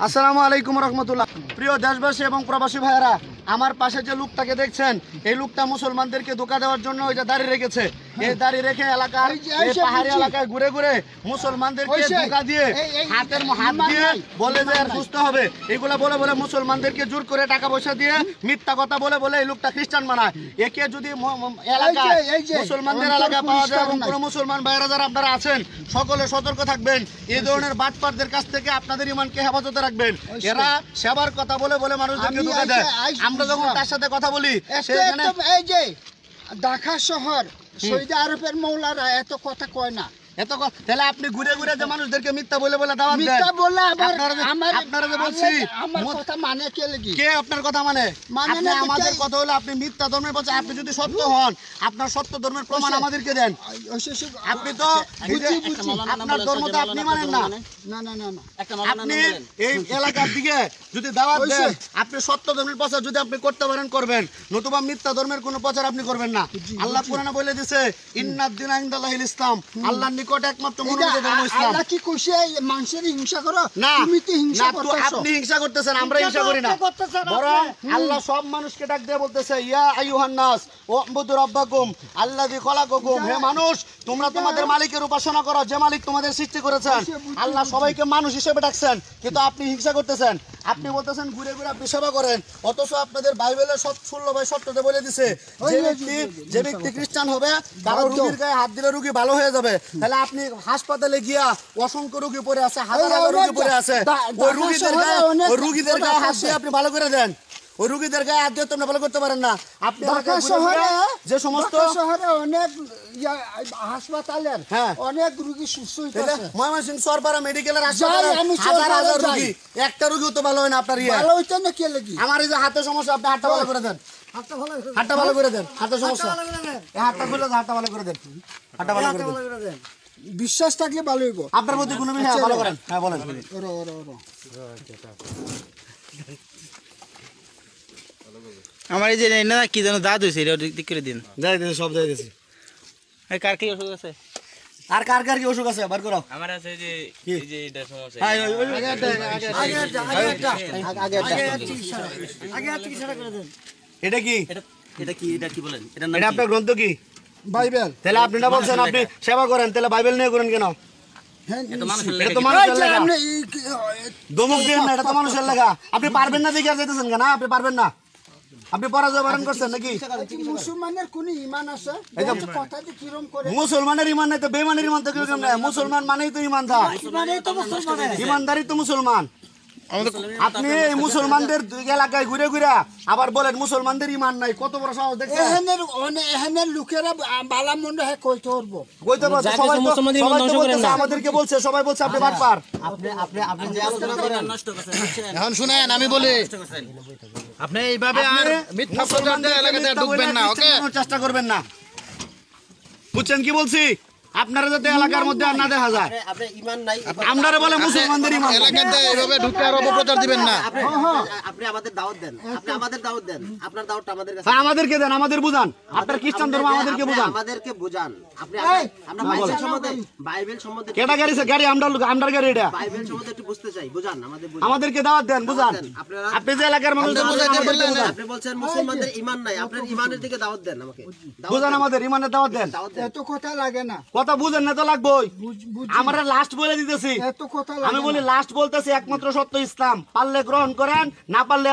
আসসালামু আলাইকুম রহমতুল্লাহ। প্রিয় দেশবাসী এবং প্রবাসী ভাইয়েরা, আমার পাশে যে লোকটাকে দেখছেন, এই লোকটা মুসলমানদেরকে ধোঁকা দেওয়ার জন্য ওইটা দাঁড়িয়ে রেখেছে। এই দাঁড়িয়ে রেখে এলাকার পাহাড়ি এলাকায় ঘুরে ঘুরে মুসলমানদেরকে ধোঁকা দিয়ে হাত দিয়ে বলে যে আর সুস্থ হবে, এগুলো বলে বলে মুসলমানদেরকে জোর করে টাকা পয়সা দিয়ে মিথ্যা কথা বলে বলে এই লোকটা খ্রিস্টান বানায়। একে যদি এলাকায় মুসলমানদের এলাকায় পাওয়া যায় এবং কোনো মুসলমান ভাইয়েরা যারা আপনারা আছেন, সকলে সতর্ক থাকবেন। এই ধরনের বাটপারদের কাছ থেকে আপনাদের ইমানকে হেফাজতে রাখবেন। এরা সেবার কথা বলে বলে মানুষদেরকে ধোঁকা দেয়। আমরা যখন তার সাথে কথা বলি, সেখানে এই যে ঢাকা শহর সৌদি আরবের মৌলারা এত কথা কয় না। এত তাহলে আপনি ঘুরে ঘুরে যে মানুষদেরকে মিথ্যা বলে বলে দাওয়াত দেন। মিথ্যা বলে আবার আপনারা যে বলছি আমার কথা মানে কে লাগি? কে আপনার কথা মানে? আপনি আমাদের কথা হলো আপনি মিথ্যা ধর্মের বলছেন। আপনি যদি সত্য হন, আপনার সত্য ধর্মের প্রমাণ আমাদেরকে দেন। আপনি তো আপনার ধর্মটা আপনি মানেন না। না না না না, আপনি এই এলাকার দিকে যদি দাওয়াত দেন, আপনি সত্য ধর্মের প্রচার যদি আপনি করতে পারেন করবেন, নতুবা মিথ্যা ধর্মের কোনো প্রচার আপনি করবেন না। আল্লাহ কোরআনে বলে দিয়েছে, ইন্নাদ দিনা ইনদাল্লাহিল ইসলাম, আল্লাহর নিকট একমাত্র মনোনীত ধর্ম ইসলাম। আল্লাহ কি কইছে মানুষের হিংসা করো? না, তুমি তো হিংসা করতেছো। আপনি হিংসা করতেছেন, আমরা হিংসা করি না। বরং আল্লাহ সব মানুষকে ডাক দিয়ে বলতেছে, ইয়া আইয়ুহান নাস উবুদু রাব্বাকুম আল্লাযী খলাকাকুম। হে মানুষ, তোমরা তোমাদের মালিকের উপাসনা করো, যে মালিক তোমাদের সৃষ্টি করেছেন। আল্লাহ সবাইকে মানুষ হিসেবে ডাকছেন, কিন্তু আপনি হিংসা করতেছেন। আপনি বলতেছেন ঘুরে ঘুরে আপনি সেবা করেন, অথচ আপনাদের বাইবেলের 16 ভাই সত্যতে বলে দিছে যে ব্যক্তি খ্রিস্টান হবে তার রোগীর গায়ে হাত দিলে রোগী ভালো হয়ে যাবে। তাহলে আপনি হাসপাতালে গিয়া অসংখ্য রোগী পড়ে আছে, হাজার হাজার রোগী পড়ে আছে, ওই রোগীদের গায়ে হাত দিয়ে আপনি ভালো করে দেন। ওই রোগীদের গায়ে হাত দিয়ে তো ভালো করতে পারেন না। আপনি যে সমস্ত শহরে অনেক হাসপাতালের অনেক রোগী সুস্থ হইতেছে। ময়মনসিংহ সরপাড়া মেডিকেলের হাসপাতালে হাজার হাজার রোগী, একটা রোগীও তো ভালো হয় না আপনার। ভালো হইতে না কে লাগি? আমার এই যে হাতের সমস্যা, আপনি হাতটা ভালো করে দেন। হাতটা ভালো করে দেন, হাতের সমস্যা, হাতটা খুলে হাতটা ভালো করে দেন, হাতটা ভালো করে দেন। বিশ্বাস থাকলে ভালো হইব আপনার মধ্যে কোনো বিষয় ভালো করেন। হ্যাঁ বলেন। আমার এই যে না কি যেন দাঁত হয়েছে, এটা ঠিক করে দিন। যাই দিয়েছে, সব যাই দিয়েছে। কার কি অসুখ আছে? আর কার কার কি অসুখ আছে বার করো। আমার আছে যে এই যে এটা সমস্যা। এটা কি? এটা কি? এটা কি বলেন? এটা এটা আপনার গ্রন্থ কি? বাইবেল। তাহলে আপনি না বলছেন আপনি সেবা করেন, তাহলে বাইবেল নিয়ে করেন কেন? এটা মানুষের এটা তো মানুষের লেখা। দমক দেন না, এটা তো মানুষের লেখা। আপনি পারবেন না দেখে যেতেছেন কেন? আপনি পারবেন না, আপনি পরাজয় বরণ করছেন নাকি? মুসলমানের কোন ঈমান আছে? কথাতে কিরম করে? মুসলমানের ঈমান নাই তো বেঈমানের ঈমান তো কিরকম না? মুসলমান মানেই তো ঈমানদার, ঈমানদারই তো মুসলমান। আপনি এই মুসলমানদের এলাকায় ঘুরে ঘুরে আবার বলেন মুসলমানদের ঈমান নাই, কত বড় সাহস দেখছেন? এখানের লোকেরা বালা মন্দ হ্যাঁ কইতে পারবো, কইতে পারবো। সবাই তো আমাদেরকে বলছে, সবাই বলছে আপনি বাটপার। আপনি যে আলোচনা করেন নষ্ট করছেন। এখন শুনেন, আমি বলি আপনি এইভাবে আর মিথ্যা প্রচারদের এলাকাতে ঢুকবেন না, ওকে? চেষ্টা করবেন না, বুঝছেন কি বলছি? আপনারা যাতে এলাকার মধ্যে আর না দেখা যায়। আপনারা বলে মুসলমানদের ঈমান এলাকাতে এইভাবে ঢুকে আর অপপ্রচার দিবেন না। আপনি আমাদের দাওয়াত দেন, আপনি আমাদের দাওয়াত দেন, আপনার দাওয়াতটা আমাদের কাছে। আমাদেরকে দেন, আমাদের বুঝান। আপনার খ্রিস্টান ধর্ম আমাদেরকে বুঝান, আমাদেরকে বুঝান। আপনি আমরা বাইবেল সম্বন্ধে কেটা গাড়ি গাড়ি আমরা গাড়ি এটা বাইবেল সম্বন্ধে একটু বুঝতে চাই, বুঝান আমাদের, আমাদেরকে দাওয়াত দেন, বুঝান। আপনি যে এলাকার মানুষ আপনি বলছেন মুসলমানদের ঈমান নাই, আপনার ঈমানের দিকে দাওয়াত দেন, আমাকে বুঝান, আমাদের ঈমানের দাওয়াত দেন। এত কথা লাগে না, কথা বুঝেন না তো লাগবেই। আমরা লাস্ট বলে দিতেছি, এত কথা আমি বলি লাস্ট বলতেছি একমাত্র সত্য ইসলাম, পারলে গ্রহণ করেন, না পারলে